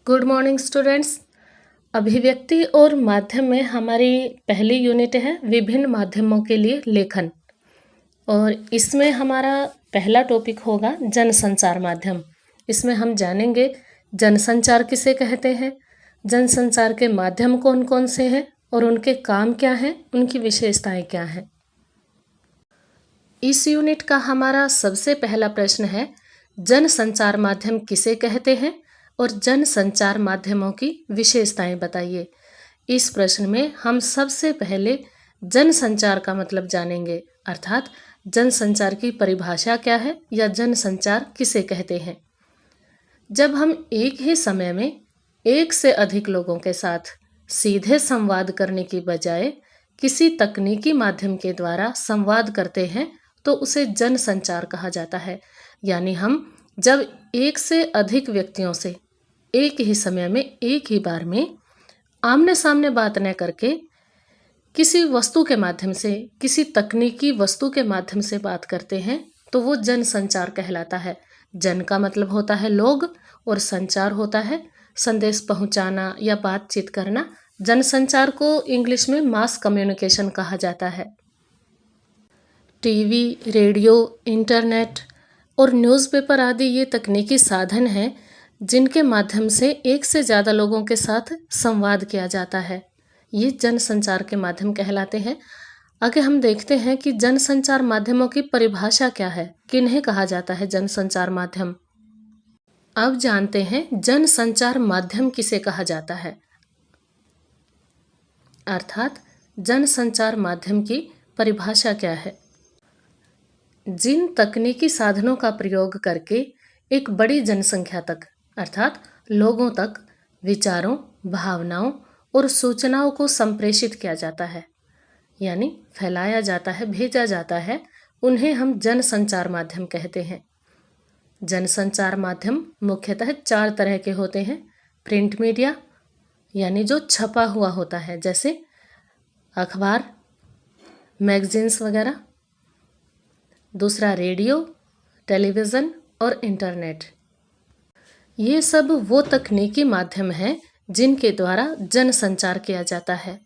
Good morning students. अभिव्यक्ति और माध्यम में हमारी पहली यूनिट है विभिन्न माध्यमों के लिए लेखन, और इसमें हमारा पहला टॉपिक होगा जनसंचार माध्यम। इसमें हम जानेंगे जनसंचार किसे कहते हैं, जनसंचार के माध्यम कौन कौन से हैं और उनके काम क्या हैं, उनकी विशेषताएं क्या हैं। इस यूनिट का हमारा सबसे पहला प्रश्न है, जनसंचार माध्यम किसे कहते हैं और जनसंचार माध्यमों की विशेषताएं बताइए। इस प्रश्न में हम सबसे पहले जनसंचार का मतलब जानेंगे, अर्थात जनसंचार की परिभाषा क्या है या जनसंचार किसे कहते हैं। जब हम एक ही समय में एक से अधिक लोगों के साथ सीधे संवाद करने की बजाय किसी तकनीकी माध्यम के द्वारा संवाद करते हैं तो उसे जनसंचार कहा जाता है। यानी हम जब एक से अधिक व्यक्तियों से एक ही समय में एक ही बार में आमने सामने बात न करके किसी वस्तु के माध्यम से, किसी तकनीकी वस्तु के माध्यम से बात करते हैं तो वो जनसंचार कहलाता है। जन का मतलब होता है लोग और संचार होता है संदेश पहुंचाना या बातचीत करना। जनसंचार को इंग्लिश में मास कम्युनिकेशन कहा जाता है। टीवी, रेडियो, इंटरनेट और न्यूज़पेपर आदि ये तकनीकी साधन हैं जिनके माध्यम से एक से ज़्यादा लोगों के साथ संवाद किया जाता है। ये जनसंचार के माध्यम कहलाते हैं। आगे हम देखते हैं कि जनसंचार माध्यमों की परिभाषा क्या है, किन्हें कहा जाता है जनसंचार माध्यम। अब जानते हैं जनसंचार माध्यम किसे कहा जाता है, अर्थात जनसंचार माध्यम की परिभाषा क्या है। जिन तकनीकी साधनों का प्रयोग करके एक बड़ी जनसंख्या तक, अर्थात लोगों तक विचारों, भावनाओं और सूचनाओं को संप्रेषित किया जाता है, यानी फैलाया जाता है, भेजा जाता है, उन्हें हम जनसंचार माध्यम कहते हैं। जनसंचार माध्यम मुख्यतः 4 तरह के होते हैं। प्रिंट मीडिया, यानी जो छपा हुआ होता है, जैसे अखबार, मैगजीन्स वगैरह। दूसरा रेडियो, टेलीविज़न और इंटरनेट। ये सब वो तकनीकी माध्यम हैं जिनके द्वारा जनसंचार किया जाता है,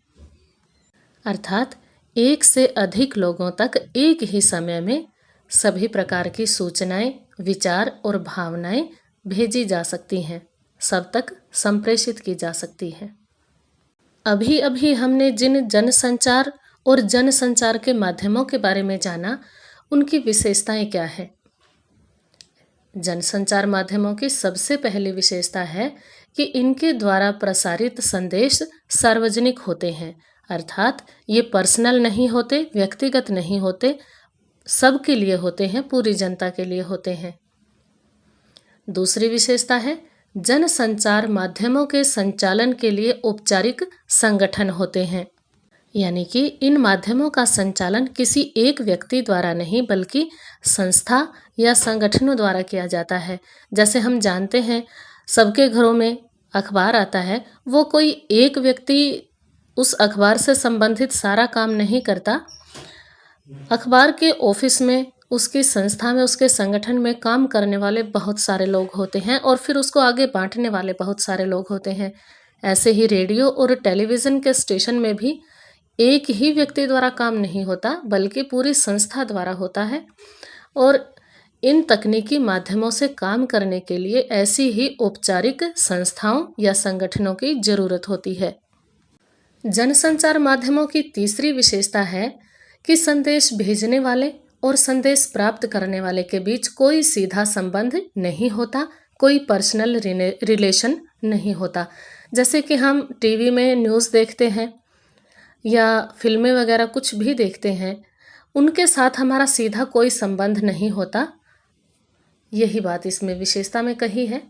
अर्थात एक से अधिक लोगों तक एक ही समय में सभी प्रकार की सूचनाएं, विचार और भावनाएं भेजी जा सकती हैं, सब तक संप्रेषित की जा सकती हैं। अभी अभी हमने जिन जनसंचार और जनसंचार के माध्यमों के बारे में जाना, उनकी विशेषताएं क्या है। जनसंचार माध्यमों की सबसे पहली विशेषता है कि इनके द्वारा प्रसारित संदेश सार्वजनिक होते हैं, अर्थात ये पर्सनल नहीं होते, व्यक्तिगत नहीं होते, सबके लिए होते हैं, पूरी जनता के लिए होते हैं। दूसरी विशेषता है जनसंचार माध्यमों के संचालन के लिए औपचारिक संगठन होते हैं, यानी कि इन माध्यमों का संचालन किसी एक व्यक्ति द्वारा नहीं बल्कि संस्था या संगठनों द्वारा किया जाता है। जैसे हम जानते हैं सबके घरों में अखबार आता है, वो कोई एक व्यक्ति उस अखबार से संबंधित सारा काम नहीं करता। अखबार के ऑफिस में, उसकी संस्था में, उसके संगठन में काम करने वाले बहुत सारे लोग होते हैं और फिर उसको आगे बांटने वाले बहुत सारे लोग होते हैं। ऐसे ही रेडियो और टेलीविज़न के स्टेशन में भी एक ही व्यक्ति द्वारा काम नहीं होता बल्कि पूरी संस्था द्वारा होता है, और इन तकनीकी माध्यमों से काम करने के लिए ऐसी ही औपचारिक संस्थाओं या संगठनों की जरूरत होती है। जनसंचार माध्यमों की तीसरी विशेषता है कि संदेश भेजने वाले और संदेश प्राप्त करने वाले के बीच कोई सीधा संबंध नहीं होता, कोई पर्सनल रिलेशन नहीं होता। जैसे कि हम टीवी में न्यूज़ देखते हैं या फिल्में वगैरह कुछ भी देखते हैं, उनके साथ हमारा सीधा कोई संबंध नहीं होता। यही बात इसमें विशेषता में कही है।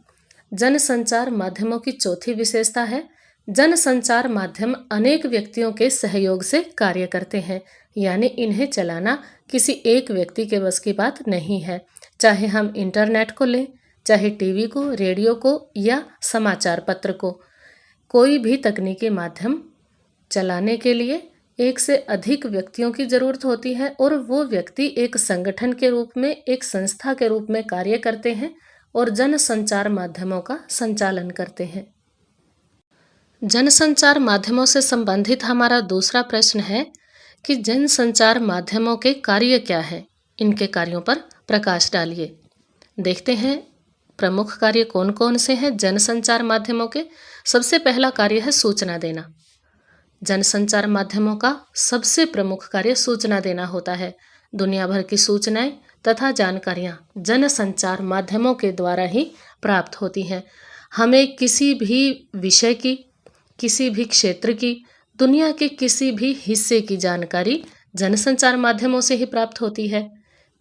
जनसंचार माध्यमों की चौथी विशेषता है जनसंचार माध्यम अनेक व्यक्तियों के सहयोग से कार्य करते हैं, यानी इन्हें चलाना किसी एक व्यक्ति के बस की बात नहीं है। चाहे हम इंटरनेट को लें, चाहे टीवी को, रेडियो को या समाचार पत्र को, कोई भी तकनीकी माध्यम चलाने के लिए एक से अधिक व्यक्तियों की जरूरत होती है और वो व्यक्ति एक संगठन के रूप में, एक संस्था के रूप में कार्य करते हैं और जनसंचार माध्यमों का संचालन करते हैं। जनसंचार माध्यमों से संबंधित हमारा दूसरा प्रश्न है कि जनसंचार माध्यमों के कार्य क्या है। इनके कार्यों पर प्रकाश डालिए। देखते हैं प्रमुख कार्य कौन कौन से हैं जनसंचार माध्यमों के। सबसे पहला कार्य है सूचना देना। जनसंचार माध्यमों का सबसे प्रमुख कार्य सूचना देना होता है। दुनिया भर की सूचनाएं तथा जानकारियां जनसंचार माध्यमों के द्वारा ही प्राप्त होती हैं। हमें किसी भी विषय की, किसी भी क्षेत्र की, दुनिया के किसी भी हिस्से की जानकारी जनसंचार माध्यमों से ही प्राप्त होती है।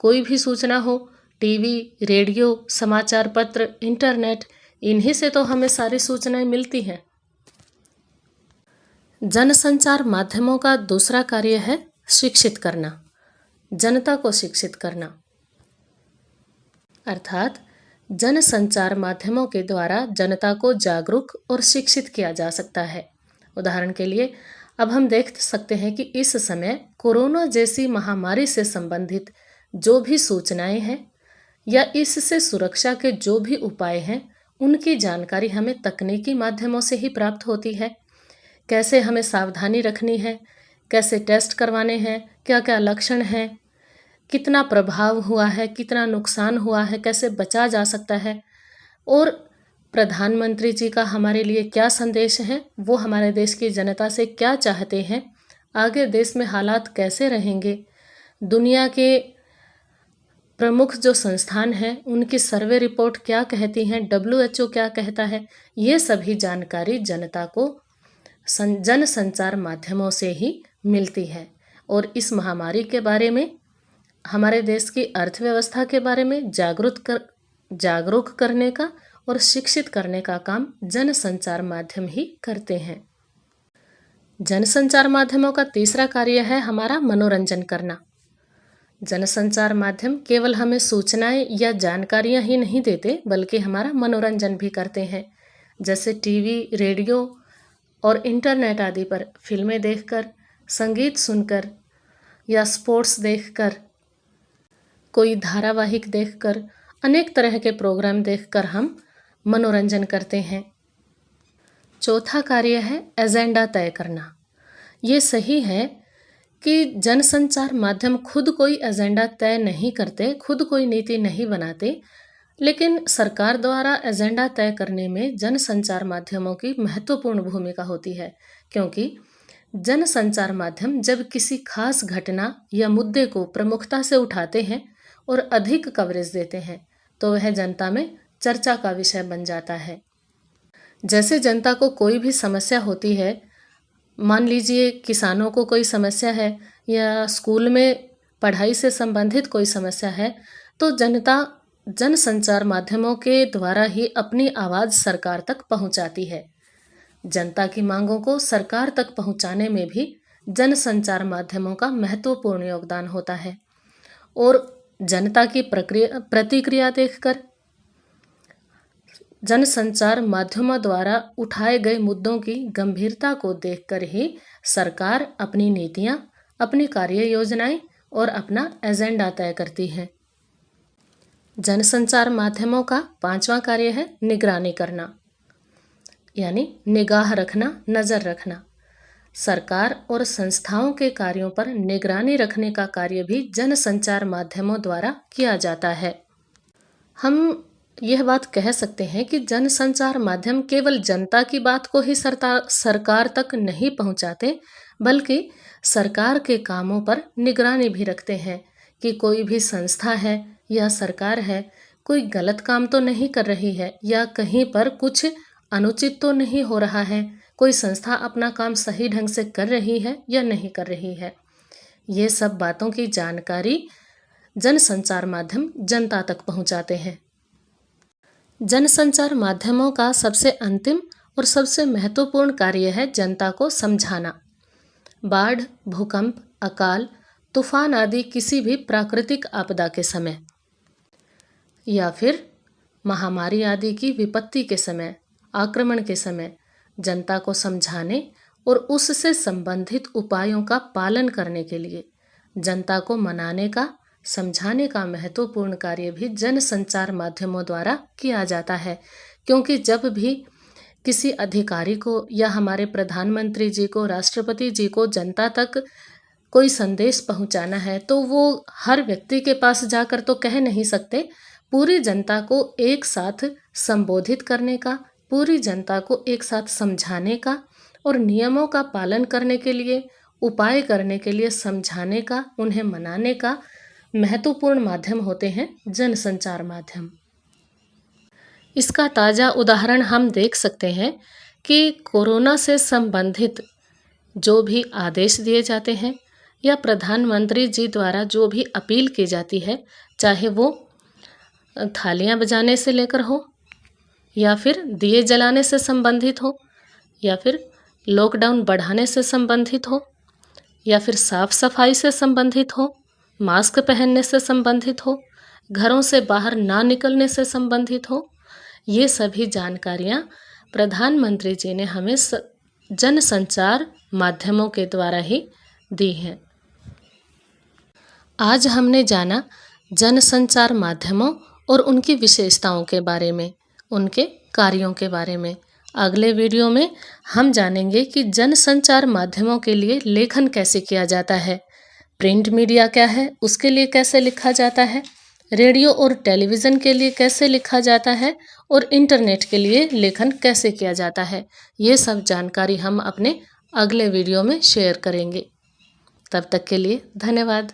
कोई भी सूचना हो, टीवी, रेडियो, समाचार पत्र, इंटरनेट, इन्हीं से तो हमें सारी सूचनाएं मिलती हैं। जनसंचार माध्यमों का दूसरा कार्य है शिक्षित करना, जनता को शिक्षित करना। अर्थात जनसंचार माध्यमों के द्वारा जनता को जागरूक और शिक्षित किया जा सकता है। उदाहरण के लिए अब हम देख सकते हैं कि इस समय कोरोना जैसी महामारी से संबंधित जो भी सूचनाएं हैं या इससे सुरक्षा के जो भी उपाय हैं, उनकी जानकारी हमें तकनीकी माध्यमों से ही प्राप्त होती है। कैसे हमें सावधानी रखनी है, कैसे टेस्ट करवाने हैं, क्या क्या लक्षण हैं, कितना प्रभाव हुआ है, कितना नुकसान हुआ है, कैसे बचा जा सकता है, और प्रधानमंत्री जी का हमारे लिए क्या संदेश है, वो हमारे देश की जनता से क्या चाहते हैं, आगे देश में हालात कैसे रहेंगे, दुनिया के प्रमुख जो संस्थान हैं उनकी सर्वे रिपोर्ट क्या कहती हैं, WHO क्या कहता है, ये सभी जानकारी जनता को जनसंचार माध्यमों से ही मिलती है। और इस महामारी के बारे में, हमारे देश की अर्थव्यवस्था के बारे में जागरूक करने का और शिक्षित करने का काम जनसंचार माध्यम ही करते हैं। जनसंचार माध्यमों का तीसरा कार्य है हमारा मनोरंजन करना। जनसंचार माध्यम केवल हमें सूचनाएं या जानकारियां ही नहीं देते, बल्कि हमारा मनोरंजन भी करते हैं। जैसे टीवी, रेडियो और इंटरनेट आदि पर फिल्में देखकर, संगीत सुनकर या स्पोर्ट्स देखकर, कोई धारावाहिक देखकर, अनेक तरह के प्रोग्राम देखकर हम मनोरंजन करते हैं। चौथा कार्य है एजेंडा तय करना। ये सही है कि जनसंचार माध्यम खुद कोई एजेंडा तय नहीं करते, खुद कोई नीति नहीं बनाते, लेकिन सरकार द्वारा एजेंडा तय करने में जनसंचार माध्यमों की महत्वपूर्ण भूमिका होती है। क्योंकि जनसंचार माध्यम जब किसी खास घटना या मुद्दे को प्रमुखता से उठाते हैं और अधिक कवरेज देते हैं, तो वह जनता में चर्चा का विषय बन जाता है। जैसे जनता को कोई भी समस्या होती है, मान लीजिए किसानों को कोई समस्या है या स्कूल में पढ़ाई से संबंधित कोई समस्या है, तो जनता जनसंचार माध्यमों के द्वारा ही अपनी आवाज़ सरकार तक पहुंचाती है। जनता की मांगों को सरकार तक पहुंचाने में भी जनसंचार माध्यमों का महत्वपूर्ण योगदान होता है। और जनता की प्रतिक्रिया देखकर, जनसंचार माध्यमों द्वारा उठाए गए मुद्दों की गंभीरता को देखकर ही सरकार अपनी नीतियां, अपनी कार्य योजनाएं और अपना एजेंडा तय करती है। जनसंचार माध्यमों का पांचवा कार्य है निगरानी करना, यानी निगाह रखना, नज़र रखना। सरकार और संस्थाओं के कार्यों पर निगरानी रखने का कार्य भी जनसंचार माध्यमों द्वारा किया जाता है। हम यह बात कह सकते हैं कि जनसंचार माध्यम केवल जनता की बात को ही सरकार तक नहीं पहुंचाते, बल्कि सरकार के कामों पर निगरानी भी रखते हैं कि कोई भी संस्था है या सरकार है, कोई गलत काम तो नहीं कर रही है या कहीं पर कुछ अनुचित तो नहीं हो रहा है, कोई संस्था अपना काम सही ढंग से कर रही है या नहीं कर रही है। ये सब बातों की जानकारी जनसंचार माध्यम जनता तक पहुंचाते हैं। जनसंचार माध्यमों का सबसे अंतिम और सबसे महत्वपूर्ण कार्य है जनता को समझाना। बाढ़, भूकंप, अकाल, तूफान आदि किसी भी प्राकृतिक आपदा के समय या फिर महामारी आदि की विपत्ति के समय, आक्रमण के समय जनता को समझाने और उससे संबंधित उपायों का पालन करने के लिए जनता को मनाने का, समझाने का महत्वपूर्ण कार्य भी जनसंचार माध्यमों द्वारा किया जाता है। क्योंकि जब भी किसी अधिकारी को या हमारे प्रधानमंत्री जी को, राष्ट्रपति जी को जनता तक कोई संदेश पहुंचाना है तो वो हर व्यक्ति के पास जाकर तो कह नहीं सकते। पूरी जनता को एक साथ संबोधित करने का, पूरी जनता को एक साथ समझाने का और नियमों का पालन करने के लिए, उपाय करने के लिए समझाने का, उन्हें मनाने का महत्वपूर्ण माध्यम होते हैं जनसंचार माध्यम। इसका ताज़ा उदाहरण हम देख सकते हैं कि कोरोना से संबंधित जो भी आदेश दिए जाते हैं या प्रधानमंत्री जी द्वारा जो भी अपील की जाती है, चाहे वो थालियां बजाने से लेकर हो, या फिर दिए जलाने से संबंधित हो, या फिर लॉकडाउन बढ़ाने से संबंधित हो, या फिर साफ सफाई से संबंधित हो, मास्क पहनने से संबंधित हो, घरों से बाहर ना निकलने से संबंधित हो, ये सभी जानकारियाँ प्रधानमंत्री जी ने हमें जनसंचार माध्यमों के द्वारा ही दी हैं। आज हमने जाना जनसंचार माध्यमों और उनकी विशेषताओं के बारे में, उनके कार्यों के बारे में। अगले वीडियो में हम जानेंगे कि जनसंचार माध्यमों के लिए लेखन कैसे किया जाता है, प्रिंट मीडिया क्या है, उसके लिए कैसे लिखा जाता है, रेडियो और टेलीविज़न के लिए कैसे लिखा जाता है और इंटरनेट के लिए लेखन कैसे किया जाता है। ये सब जानकारी हम अपने अगले वीडियो में शेयर करेंगे। तब तक के लिए धन्यवाद।